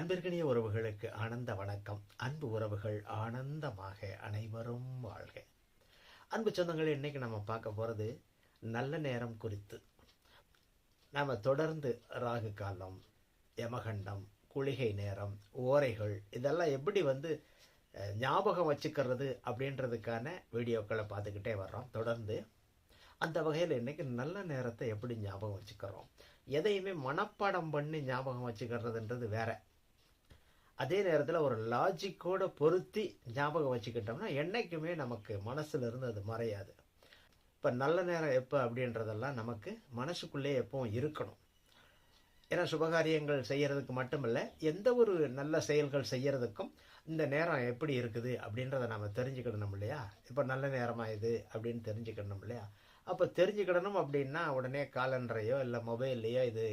அன்பிற்கினிய உறவுகளுக்கு ஆனந்த வணக்கம். அன்பு உறவுகள் ஆனந்தமாக அனைவரும் வாழ்க. அன்பு சொந்தங்களே, இன்னைக்கு நம்ம பார்க்க போகிறது நல்ல நேரம் குறித்து. நாம் தொடர்ந்து ராகு காலம், யமகண்டம், குளிகை நேரம், ஓரைகள் இதெல்லாம் எப்படி ஞாபகம் வச்சுக்கிறது அப்படின்றதுக்கான வீடியோக்களை பார்த்துக்கிட்டே வர்றோம் தொடர்ந்து. அந்த வகையில் இன்றைக்கி நல்ல நேரத்தை எப்படி ஞாபகம் வச்சுக்கிறோம். எதையுமே மனப்பாடம் பண்ணி ஞாபகம் வச்சுக்கிறதுன்றது வேற. அதே நேரத்தில் ஒரு லாஜிக்கோடு பொருத்தி ஞாபகம் வச்சுக்கிட்டோம்னா என்றைக்குமே நமக்கு மனசில் இருந்து அது மறையாது. இப்போ நல்ல நேரம் எப்போ அப்படின்றதெல்லாம் நமக்கு மனசுக்குள்ளே எப்பவும் இருக்கணும். ஏன்னா சுபகாரியங்கள் செய்கிறதுக்கு மட்டுமில்ல, எந்த ஒரு நல்ல செயல்கள் செய்கிறதுக்கும் இந்த நேரம் எப்படி இருக்குது அப்படின்றத நம்ம தெரிஞ்சுக்கிடணும் இல்லையா. இப்போ நல்ல நேரமாக இது அப்படின்னு தெரிஞ்சுக்கிடணும் இல்லையா. அப்போ தெரிஞ்சுக்கிடணும் அப்படின்னா உடனே காலண்டரையோ இல்லை மொபைல்லையோ இது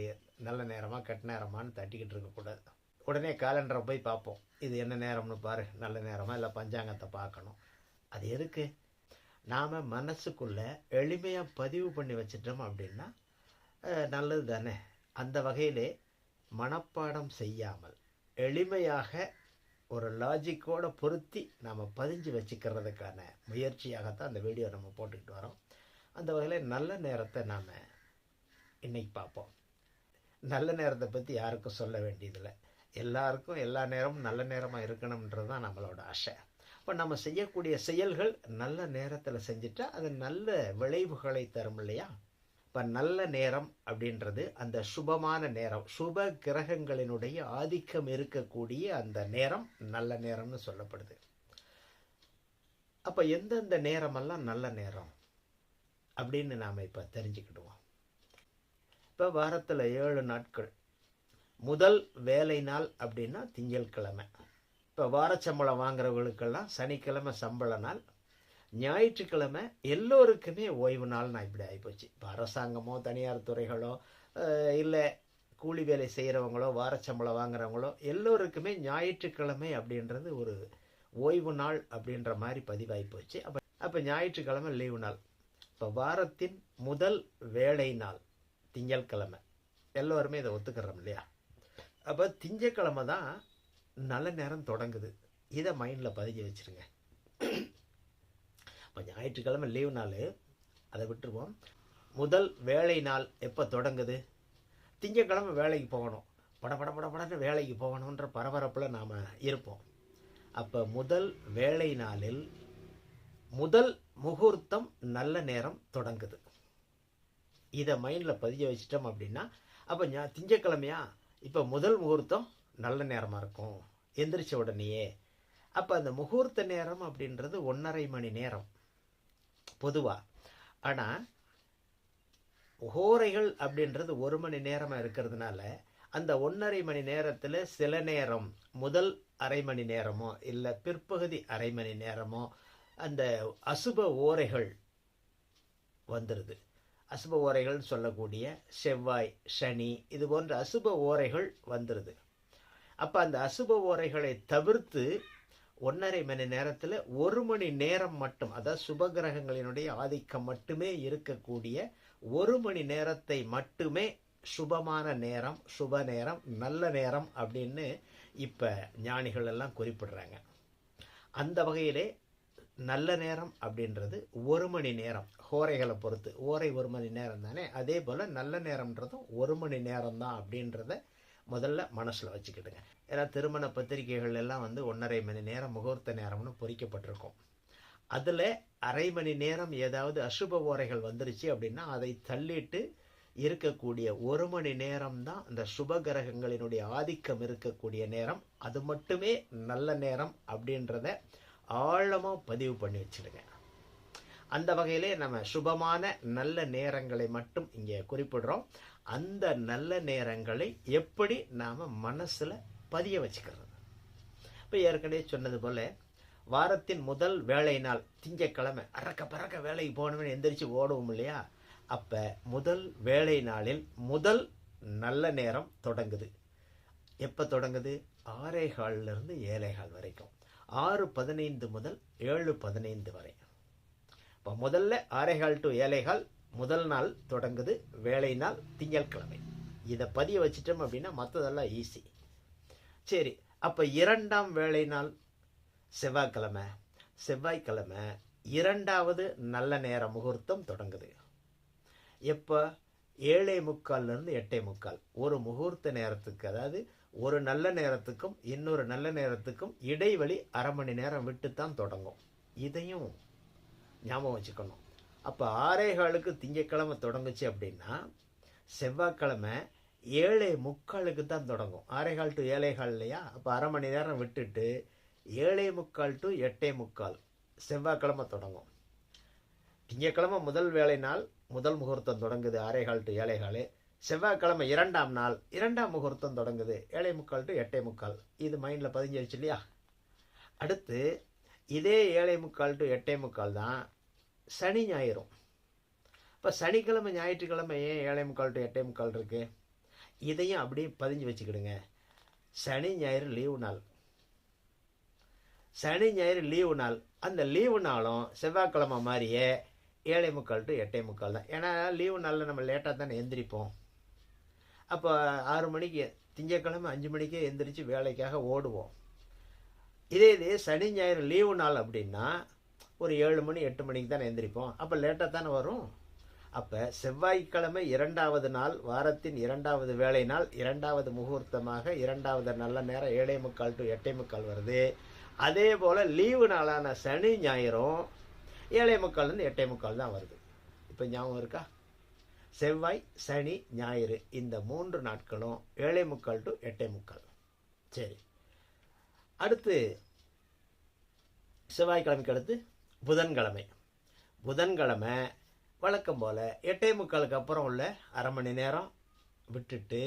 நல்ல நேரமாக கெட்ட நேரமானு தட்டிக்கிட்டு இருக்கக்கூடாது. உடனே காலண்டரை போய் பார்ப்போம், இது என்ன நேரம்னு பாரு, நல்ல நேரமாக இல்லை பஞ்சாங்கத்தை பார்க்கணும். அது எதுக்கு? நாம் மனசுக்குள்ளே எளிமையாக பதிவு பண்ணி வச்சிட்டோம் அப்படின்னா நல்லது தானே. அந்த வகையிலே மனப்பாடம் செய்யாமல் எளிமையாக ஒரு லாஜிக்கோடு பொருத்தி நாம் பதிஞ்சு வச்சுக்கிறதுக்கான முயற்சியாகத்தான் அந்த வீடியோ நம்ம போட்டுக்கிட்டு வரோம். அந்த வகையில் நல்ல நேரத்தை நாம் இன்னைக்கு பார்ப்போம். நல்ல நேரத்தை பற்றி யாருக்கும் சொல்ல வேண்டியதில்லை. எல்லாருக்கும் எல்லா நேரமும் நல்ல நேரமாக இருக்கணுன்றது தான் நம்மளோட ஆசை. இப்போ நம்ம செய்யக்கூடிய செயல்கள் நல்ல நேரத்தில் செஞ்சுட்டா அது நல்ல விளைவுகளை தரும் இல்லையா. இப்போ நல்ல நேரம் அப்படின்றது அந்த சுபமான நேரம், சுப கிரகங்களினுடைய ஆதிக்கம் இருக்கக்கூடிய அந்த நேரம் நல்ல நேரம்னு சொல்லப்படுது. அப்போ எந்தெந்த நேரமெல்லாம் நல்ல நேரம் அப்படின்னு நாம் இப்போ தெரிஞ்சுக்கிடுவோம். இப்போ வாரத்தில் 7 நாட்கள், முதல் வேலை நாள் அப்படின்னா திங்கட்கிழமை. இப்போ வாரச்சம்பளம் வாங்குறவங்களுக்கெல்லாம் சனிக்கிழமை சம்பள நாள், ஞாயிற்றுக்கிழமை எல்லோருக்குமே ஓய்வு நாள். நான் இப்படி ஆகிப்போச்சு. இப்போ அரசாங்கமோ தனியார் துறைகளோ இல்லை கூலி வேலை செய்கிறவங்களோ வாரச்சம்பளம் வாங்குறவங்களோ எல்லோருக்குமே ஞாயிற்றுக்கிழமை அப்படின்றது ஒரு ஓய்வு நாள் அப்படின்ற மாதிரி பதிவாகி போச்சு. அப்போ ஞாயிற்றுக்கிழமை லீவு நாள். இப்போ வாரத்தின் முதல் வேலை நாள் திங்கட்கிழமை, எல்லோருமே இதை ஒத்துக்கிறோம் இல்லையா. அப்போ திங்கட்கிழமை தான் நல்ல நேரம் தொடங்குது. இதை மைண்டில் பதிஞ்சு வச்சுருங்க. இப்போ ஞாயிற்றுக்கிழமை லீவு நாள், அதை விட்டுருவோம். முதல் வேலை நாள் எப்போ தொடங்குது? திங்கட்கிழமை வேலைக்கு போகணும், படன்னு வேலைக்கு போகணுன்ற பரபரப்பில் நாம் இருப்போம். அப்போ முதல் வேலை நாளில் முதல் முகூர்த்தம் நல்ல நேரம் தொடங்குது. இதை மைண்டில் பதிய வச்சிட்டோம் அப்படின்னா அப்போ திங்கட்கிழமையா இப்போ முதல் முகூர்த்தம் நல்ல நேரமாக இருக்கும் எந்திரிச்ச உடனேயே. அப்போ அந்த முகூர்த்த நேரம் அப்படின்றது 1.5 மணி நேரம் பொதுவாக. ஆனால் ஹோரைகள் அப்படின்றது 1 மணி நேரமாக இருக்கிறதுனால அந்த 1.5 மணி நேரத்தில் சில நேரம் முதல் அரை மணி நேரமோ இல்லை பிற்பகுதி அரை மணி நேரமோ அந்த அசுப ஓரைகள் வந்துடுது. அசுப ஓரைகள் சொல்லக்கூடிய செவ்வாய், சனி இது போன்ற அசுப ஓரைகள் வந்துடுது. அப்போ அந்த அசுப ஓரைகளை தவிர்த்து 1.5 மணி நேரத்தில் 1 மணி நேரம் மட்டும், அதாவது சுபகிரகங்களினுடைய ஆதிக்கம் மட்டுமே இருக்கக்கூடிய 1 மணி நேரத்தை மட்டுமே சுபமான நேரம், சுப நேரம், நல்ல நேரம் அப்படின்னு இப்போ ஞானிகள் எல்லாம் குறிப்பிடுறாங்க. அந்த வகையிலே நல்ல நேரம் அப்படின்றது 1 மணி நேரம். ஹோரைகளை பொறுத்து ஓரை 1 மணி நேரம் தானே, அதே போல் நல்ல நேரம்ன்றதும் 1 மணி நேரம் தான் அப்படின்றத முதல்ல மனசில் வச்சுக்கிடுங்க. ஏன்னா திருமண பத்திரிகைகள் எல்லாம் 1.5 மணி நேரம் முகூர்த்த நேரம்னு பொறிக்கப்பட்டிருக்கும். அதில் அரை மணி நேரம் ஏதாவது அசுப ஓரைகள் வந்துருச்சு அப்படின்னா அதை தள்ளிட்டு இருக்கக்கூடிய 1 மணி நேரம் தான் அந்த சுபகிரகங்களினுடைய ஆதிக்கம் இருக்கக்கூடிய நேரம். அது மட்டுமே நல்ல நேரம் அப்படின்றத ஆழமாக பதிவு பண்ணி வச்சுடுங்க. அந்த வகையிலே நம்ம சுபமான நல்ல நேரங்களை மட்டும் இங்கே குறிப்பிடுறோம். அந்த நல்ல நேரங்களை எப்படி நாம் மனசில் பதிய வச்சுக்கிறது? இப்போ ஏற்கனவே சொன்னது போல் வாரத்தின் முதல் வேலை நாள் திங்கட்கிழமை, அறக்க பறக்க வேலைக்கு போகணும்னு எந்திரிச்சு ஓடுவோம் இல்லையா. அப்போ முதல் வேலை நாளில் முதல் நல்ல நேரம் தொடங்குது. எப்போ தொடங்குது? 6:15 7:15 வரைக்கும், 6:15 முதல் 7:15 வரை. இப்போ முதல்ல 6:15 to 7:15 முதல் நாள் தொடங்குது, வேலை நாள் திங்கட்கிழமை. இதை பதிய வச்சிட்டோம் அப்படின்னா மற்றதெல்லாம் ஈஸி. சரி, அப்போ இரண்டாம் வேலை நாள் செவ்வாய்க்கிழமை. செவ்வாய்க்கிழமை இரண்டாவது நல்ல நேர முகூர்த்தம் தொடங்குது. எப்போ? 7:45 8:45. ஒரு முகூர்த்த நேரத்துக்கு, அதாவது ஒரு நல்ல நேரத்துக்கும் இன்னொரு நல்ல நேரத்துக்கும் இடைவெளி அரை மணி நேரம் விட்டு தான் தொடங்கும். இதையும் ஞாபகம் வச்சுக்கணும். அப்போ 6:15 திங்கக்கிழமை தொடங்குச்சு அப்படின்னா செவ்வாய்க்கிழமை 7:45 தான் தொடங்கும். 6:15 to 7:15 இல்லையா? அப்போ அரை மணி நேரம் விட்டுட்டு 7:45 to 8:45 செவ்வாய்க்கிழமை தொடங்கும். திங்கக்கிழமை முதல் வேலை நாள் முதல் முகூர்த்தம் தொடங்குது 6:15 to 7:15. செவ்வாய்க்கிழமை இரண்டாம் நாள் இரண்டாம் முகூர்த்தம் தொடங்குது 7:45 to 8:45. இது மைண்டில் பதிஞ்சிருச்சு இல்லையா? அடுத்து இதே 7:45 to 8:45 தான் சனி ஞாயிறும். இப்போ சனிக்கிழமை ஞாயிற்றுக்கிழமை ஏன் 7:45 to 8:45 இருக்கு? இதையும் அப்படியே பதிஞ்சு வச்சுக்கிடுங்க. சனி ஞாயிறு லீவு நாள். சனி ஞாயிறு லீவு நாள். அந்த லீவு நாளும் செவ்வாய்க்கிழமை மாதிரியே 7:45 to 8:45 தான். ஏன்னா லீவு நாளில் நம்ம லேட்டாக தானே எந்திரிப்போம். அப்போ 6 மணிக்கு திங்கக்கிழமை 5 மணிக்கே எந்திரிச்சு வேலைக்காக ஓடுவோம். இதே சனி ஞாயிறு லீவு நாள் அப்படின்னா ஒரு 7 மணி 8 மணிக்கு தானே எந்திரிப்போம். அப்போ லேட்டாக தானே வரும். அப்போ செவ்வாய்க்கிழமை இரண்டாவது நாள், வாரத்தின் இரண்டாவது வேலை நாள், இரண்டாவது முகூர்த்தமாக இரண்டாவது நல்ல நேரம் 7:45 to 8:45 வருது. அதே போல் லீவு நாளான சனி ஞாயிறும் 7:45 8:45 தான் வருது. இப்போ ஞாபகம் இருக்கா? செவ்வாய் சனி ஞாயிறு இந்த 3 நாட்களும் 7:45 to 8:45. சரி, அடுத்து செவ்வாய்க்கிழமைக்கு அடுத்து புதன்கிழமை. புதன்கிழமை வழக்கம் போல் 8:45 அப்புறம் உள்ள அரை மணி நேரம் விட்டுட்டு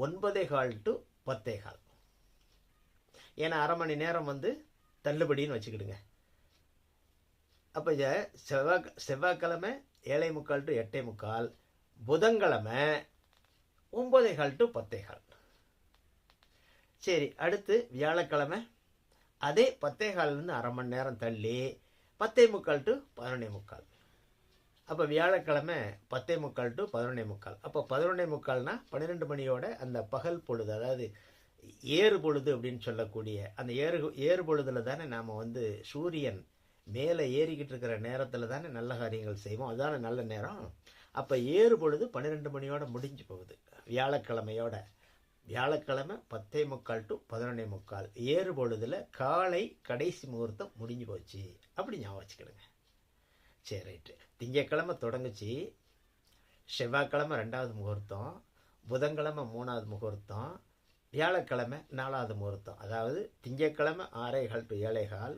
9:15 to 10:15. ஏன்னா அரை மணி நேரம் தள்ளுபடின்னு வச்சுக்கிடுங்க. அப்போ செவ்வாய்க்கிழமை 7:45 to 8:45, புதன்கிழமை 9:15 to 10:15. சரி, அடுத்து வியாழக்கிழமை அதே 10:15 அரை மணி நேரம் தள்ளி 10:45 to 11:45. அப்போ வியாழக்கிழமை 10:45 to 11:45. அப்போ 11:45னா 12 மணியோட அந்த பகல் பொழுது, அதாவது ஏறு பொழுது அப்படின்னு சொல்லக்கூடிய அந்த ஏறு பொழுதில் தானே நாம் சூரியன் மேலே ஏறிக்கிட்டு இருக்கிற நேரத்தில் தானே நல்ல காரியங்கள் செய்வோம். அதுதானே நல்ல நேரம். அப்போ ஏறு பொழுது 12 மணியோட முடிஞ்சு போகுது வியாழக்கிழமையோட. வியாழக்கிழமை 10:45 to 11:45 ஏறு பொழுதில் காலை கடைசி முகூர்த்தம் முடிஞ்சு போச்சு. அப்படி ஞாபகம் வச்சுக்கிடுங்க. சரி, ரைட்டு. திங்கக்கிழமை தொடங்குச்சு, செவ்வாய்க்கிழமை 2வது முகூர்த்தம், புதன்கிழமை 3வது முகூர்த்தம், வியாழக்கிழமை 4வது முகூர்த்தம். அதாவது திங்கக்கிழமை 6:15 to 7:15,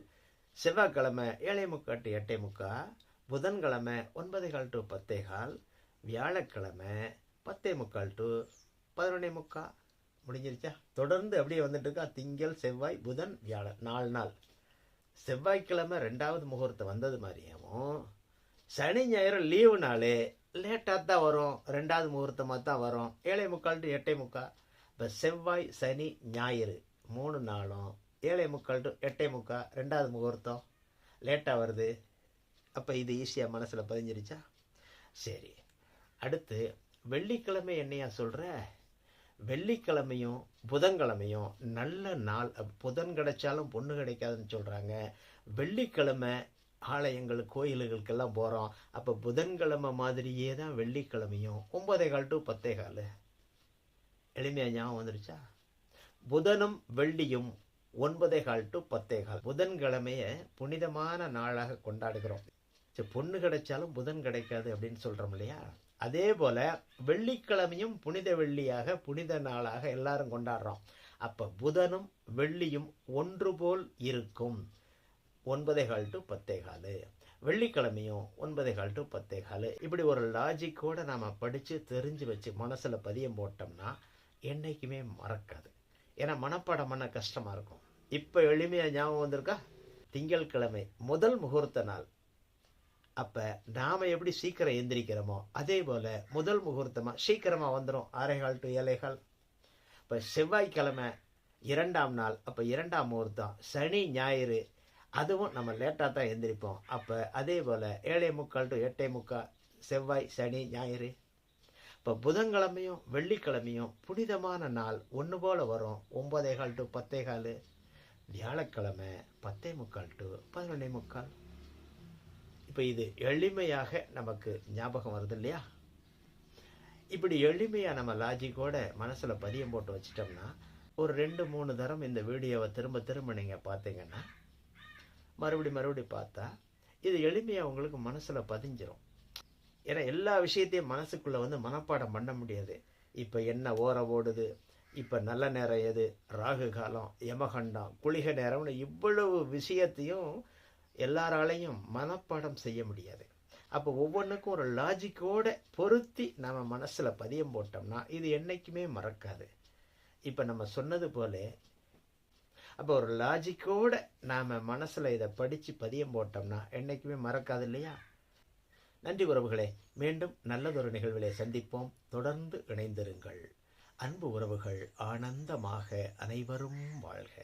செவ்வாய்க்கிழமை 7:45 to 8:45, புதன்கிழமை 9:15 to 10:15, வியாழக்கிழமை 10:45 to 11:45. முடிஞ்சிருச்சா? தொடர்ந்து அப்படியே வந்துட்டு இருக்கா. திங்கள் செவ்வாய் புதன் வியாழன் 4 நாள். செவ்வாய்க்கிழமை 2வது முகூர்த்தம் வந்தது மாதிரியாவும் சனி ஞாயிறு லீவு நாள் லேட்டாக தான் வரும், 2வது முகூர்த்தமாக தான் வரும், 7:45 to 8:45. இப்போ செவ்வாய் சனி ஞாயிறு 3 நாளும் 7:45 to 8:45 2வது முகூர்த்தம் லேட்டாக வருது. அப்போ இது ஈஸியாக மனசில் பதிஞ்சிருச்சா? சரி, அடுத்து வெள்ளிக்கிழமை என்னையா சொல்கிற? வெள்ளிக்கிழமையும் புதன்கிழமையும் நல்ல நாள். புதன் கிடைச்சாலும் பொண்ணு கிடைக்காதுன்னு சொல்கிறாங்க. வெள்ளிக்கிழமை ஆலயங்கள் கோயில்களுக்கெல்லாம் போகிறோம். அப்போ புதன்கிழமை மாதிரியே தான் வெள்ளிக்கிழமையும் 9:15 to 10:15. எளிமையாக ஞாபகம் வந்துருச்சா? புதனும் வெள்ளியும் 9:15 to 10:15. புதன்கிழமையை புனிதமான நாளாக கொண்டாடுகிறோம். சரி, பொண்ணு கிடைச்சாலும் புதன் கிடைக்காது அப்படின்னு சொல்கிறோம் இல்லையா? அதே போல் வெள்ளிக்கிழமையும் புனித வெள்ளியாக புனித நாளாக எல்லாரும் கொண்டாடுறோம். அப்போ புதனும் வெள்ளியும் ஒன்று போல் இருக்கும் 9:15 to 10:15. வெள்ளிக்கிழமையும் 9:15 to 10:15. இப்படி ஒரு லாஜிக்கோடு நாம் படித்து தெரிஞ்சு வச்சு மனசில் பதியம் போட்டோம்னா என்றைக்குமே மறக்காது. ஏன்னா மனப்பாடம் பண்ண கஷ்டமாக இருக்கும். இப்போ எளிமையாக ஞாபகம் வந்திருக்கா? திங்கட்கிழமை முதல் முகூர்த்த நாள். அப்போ நாம் எப்படி சீக்கிரம் எந்திரிக்கிறோமோ அதே போல் முதல் முகூர்த்தமாக சீக்கிரமாக வந்துடும் 6:15 to 7:15. இப்போ செவ்வாய்க்கிழமை 2ஆம் நாள். அப்போ 2ஆம் முகூர்த்தம். சனி ஞாயிறு அதுவும் நம்ம லேட்டாக தான் எந்திரிப்போம். அப்போ அதே போல் 7:45 to 8:45 செவ்வாய் சனி ஞாயிறு. இப்போ புதன்கிழமையும் வெள்ளிக்கிழமையும் புனிதமான நாள் ஒன்று போல் வரும். 9:15 to 10:15. வியாழக்கிழமை 10:45 to 11:45. இப்போ இது எளிமையாக நமக்கு ஞாபகம் வருது இல்லையா? இப்படி எளிமையாக நம்ம லாஜிக்கோட மனசில் பதியம் போட்டு வச்சிட்டோம்னா ஒரு 2-3 தரம் இந்த வீடியோவை திரும்ப திரும்ப நீங்கள் பார்த்தீங்கன்னா மறுபடி பார்த்தா இது எளிமையாக உங்களுக்கு மனசில் பதிஞ்சிரும். ஏன்னா எல்லா விஷயத்தையும் மனசுக்குள்ளே மனப்பாடம் பண்ண முடியாது. இப்போ என்ன ஓடுது, இப்போ நல்ல நேரம் எது, ராகு காலம், யமகண்டம், குளிகை நேரம்னு இவ்வளவு விஷயத்தையும் எல்லாராலையும் மனப்பாடம் செய்ய முடியாது. அப்போ ஒவ்வொன்றுக்கும் ஒரு லாஜிக்கோட பொருத்தி நம்ம மனசில் பதியம் போட்டோம்னா இது என்றைக்குமே மறக்காது. இப்போ நம்ம சொன்னது போல அப்போ ஒரு லாஜிக்கோட நாம் மனசில் இதை படித்து பதியம் போட்டோம்னா என்றைக்குமே மறக்காது இல்லையா? நன்றி உறவுகளே, மீண்டும் நல்லதொரு நிகழ்விலே சந்திப்போம். தொடர்ந்து இணைந்திருங்கள். அன்பு உறவுகள் ஆனந்தமாக அனைவரும் வாழ்க.